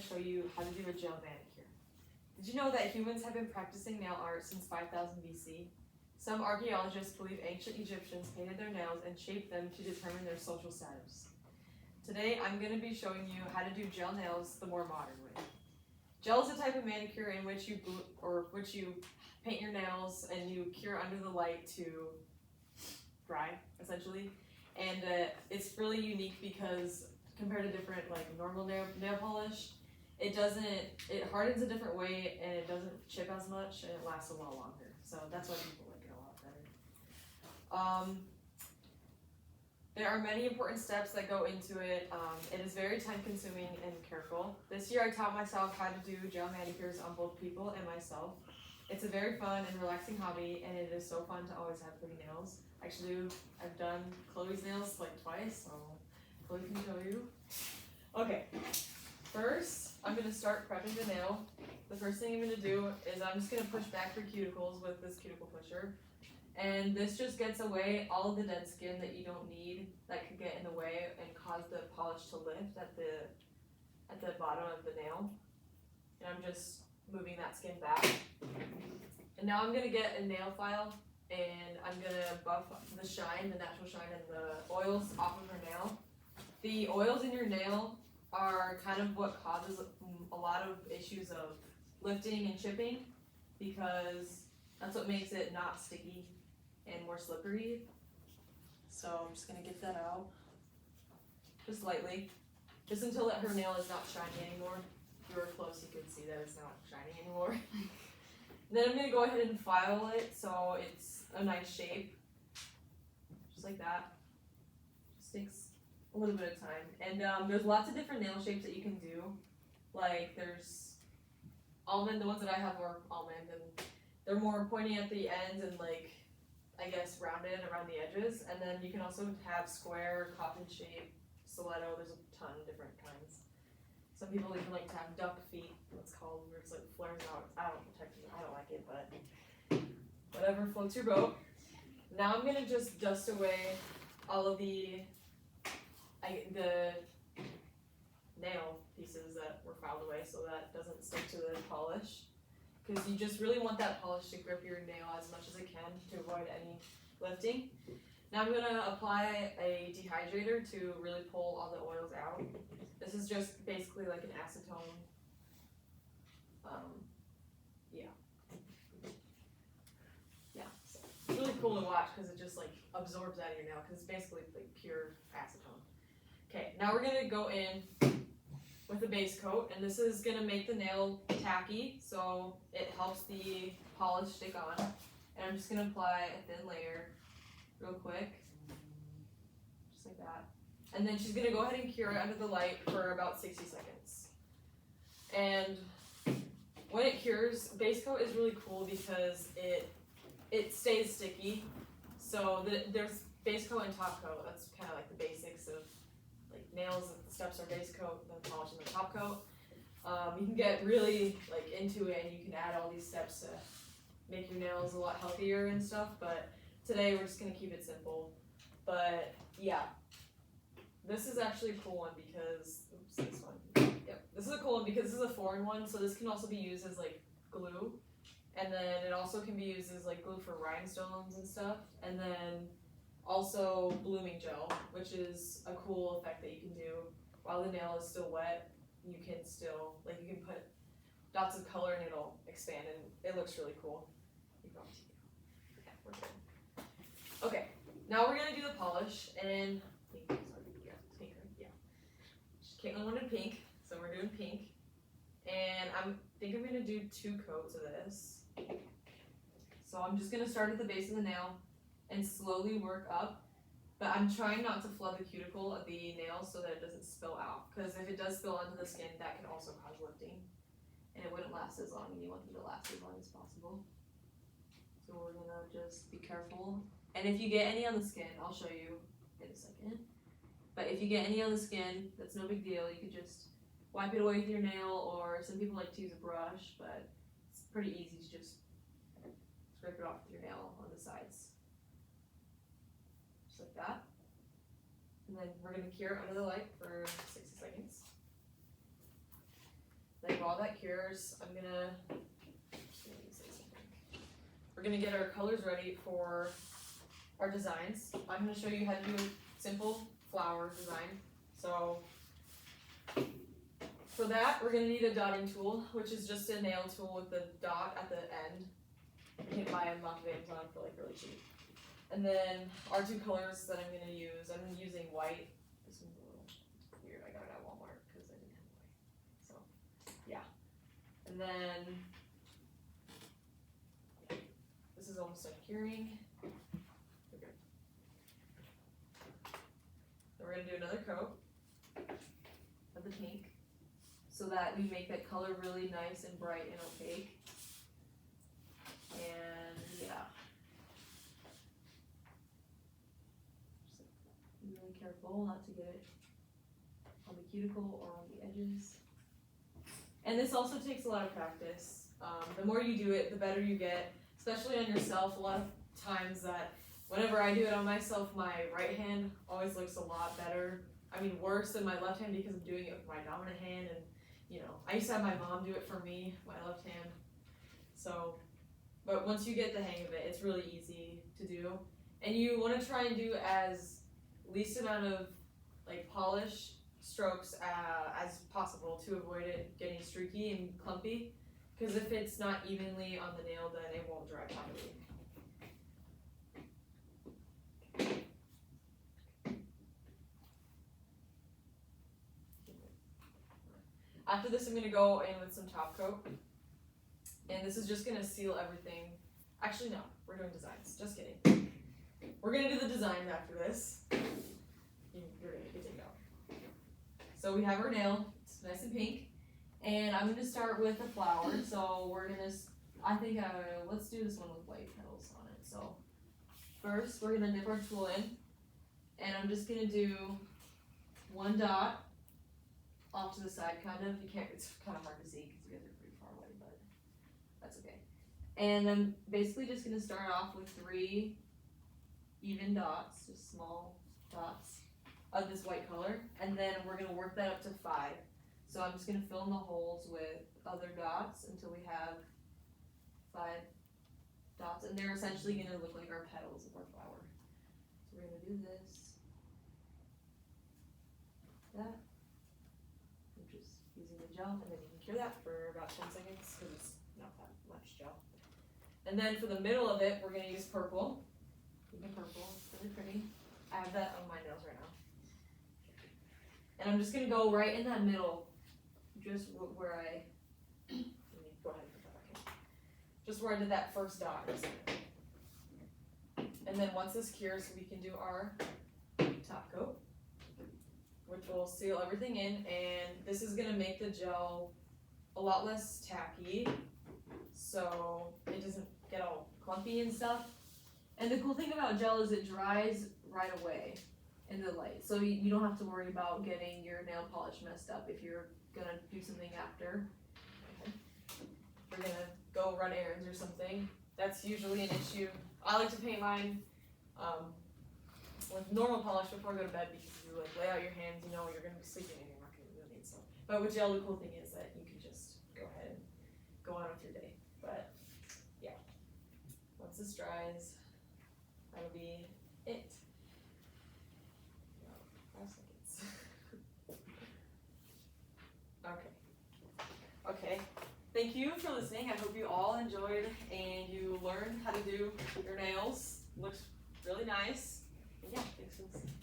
show you how to do a gel manicure. Did you know that humans have been practicing nail art since 5000 BC? Some archaeologists believe ancient Egyptians painted their nails and shaped them to determine their social status. Today, I'm going to be showing you how to do gel nails the more modern way. Gel is a type of manicure in which you paint your nails and you cure under the light to dry, essentially. And it's really unique because compared to different normal nail polish, it hardens a different way and it doesn't chip as much and it lasts a lot longer. So that's why people like it a lot better. There are many important steps that go into it. It is very time consuming and careful. This year I taught myself how to do gel manicures on both people and myself. It's a very fun and relaxing hobby, and it is so fun to always have pretty nails. Actually, I've done Chloe's nails twice, so Chloe can show you. Okay, first I'm going to start prepping the nail. The first thing I'm going to do is I'm just going to push back your cuticles with this cuticle pusher. And this just gets away all of the dead skin that you don't need that could get in the way and cause the polish to lift at the bottom of the nail. And I'm just moving that skin back. And now I'm going to get a nail file and I'm going to buff the shine, the natural shine and the oils off of her nail. The oils in your nail are kind of what causes a lot of issues of lifting and chipping, because that's what makes it not sticky and more slippery. So I'm just going to get that out just lightly, just until her nail is not shiny anymore. If you were close, you could see that it's not shiny anymore. Then I'm going to go ahead and file it so it's a nice shape, just like that. Just takes a little bit of time. And there's lots of different nail shapes that you can do. Like there's almond, the ones that I have are almond, and they're more pointy at the ends and I guess rounded around the edges. And then you can also have square, coffin shape, stiletto. There's a ton of different kinds. Some people even like to have duck feet, what's called, where it's flares out. I don't like it, but whatever floats your boat. Now I'm gonna just dust away all of the nail pieces that were filed away so that it doesn't stick to the polish. Because you just really want that polish to grip your nail as much as it can to avoid any lifting. Now I'm going to apply a dehydrator to really pull all the oils out. This is just basically like an acetone. So it's really cool to watch because it just absorbs out of your nail because it's basically pure acetone. Okay, now we're going to go in with a base coat, and this is going to make the nail tacky, so it helps the polish stick on. And I'm just going to apply a thin layer real quick, just like that. And then she's going to go ahead and cure it under the light for about 60 seconds. And when it cures, base coat is really cool because it stays sticky. So there's base coat and top coat. That's kind of the basics of nails. The steps are base coat, then polish, and then top coat. You can get really into it, and you can add all these steps to make your nails a lot healthier and stuff. But today we're just gonna keep it simple. But yeah, this is actually a cool one because this one. Yep, this is a cool one because this is a foreign one. So this can also be used as glue, and then it also can be used as glue for rhinestones and stuff. And then also blooming gel, which is a cool effect that you can do while the nail is still wet. You can still you can put dots of color and it'll expand, and it looks really cool. Yeah, we're good. Okay, now we're gonna do the polish, and pink, Caitlin wanted pink, so we're doing pink. And I think I'm gonna do 2 coats of this. So I'm just gonna start at the base of the nail and slowly work up, but I'm trying not to flood the cuticle of the nail so that it doesn't spill out, because if it does spill onto the skin, that can also cause lifting, and it wouldn't last as long, and you want them to last as long as possible. So we're gonna just be careful, and if you get any on the skin, I'll show you in a second, but if you get any on the skin, that's no big deal. You could just wipe it away with your nail, or some people like to use a brush, but it's pretty easy to just scrape it off with your nail on the sides. Just like that. And then we're going to cure it under the light for 60 seconds. while that cures, we're gonna get our colors ready for our designs. I'm gonna show you how to do a simple flower design. So for that, we're gonna need a dotting tool, which is just a nail tool with a dot at the end. You can buy them off of Amazon for like really cheap. And then our two colors that I'm gonna use, I'm using white. This one's a little weird. I got it at Walmart because I didn't have white. So yeah. And then this is almost done curing. Okay. Then we're gonna do another coat of the pink so that we make that color really nice and bright and opaque. And yeah. Just be really careful not to get it on the cuticle or on the edges. And this also takes a lot of practice. The more you do it, the better you get, especially on yourself. A lot of times that whenever I do it on myself, my right hand always looks a lot better. I mean, worse than my left hand because I'm doing it with my dominant hand. And, you know, I used to have my mom do it for me, my left hand. So, but once you get the hang of it, it's really easy to do. And you want to try and do as least amount of like polish strokes as possible to avoid it getting streaky and clumpy. Because if it's not evenly on the nail, then it won't dry properly. After this, I'm going to go in with some top coat. And this is just going to seal everything. Actually, no, we're doing designs. Just kidding. We're going to do the designs after this. You're going to get it out. So we have our nail. It's nice and pink. And I'm going to start with a flower. So we're going to, let's do this one with white petals on it. So first, we're going to dip our tool in. And I'm just going to do one dot off to the side, kind of. You can't, it's kind of hard to see because you guys are pretty far away, but that's okay. And I'm basically just going to start off with 3 even dots, just small dots of this white color. And then we're going to work that up to 5. So I'm just going to fill in the holes with other dots until we have 5 dots. And they're essentially going to look like our petals of our flower. So we're going to do this, that. I'm just using the gel, and then you can cure that for about 10 seconds because it's not that much gel. And then for the middle of it, we're going to use purple. Purple, it's really pretty. I have that on my nails right now. And I'm just going to go right in that middle, just where I, let me go ahead and put that back in. Just where I did that first dot. And then once this cures, we can do our top coat, which will seal everything in. And this is going to make the gel a lot less tacky, so it doesn't get all clumpy and stuff. And the cool thing about gel is it dries right away in the light. So you don't have to worry about getting your nail polish messed up if you're gonna do something after. We're gonna go run errands or something. That's usually an issue. I like to paint mine with normal polish before I go to bed because you like lay out your hands, you know you're gonna be sleeping and you're not gonna really need stuff. But with gel, the cool thing is that you can just go ahead and go on with your day. But yeah, once this dries, that'll be it. 5 seconds. Okay. Thank you for listening. I hope you all enjoyed and you learned how to do your nails. Looks really nice. And yeah, thanks for listening.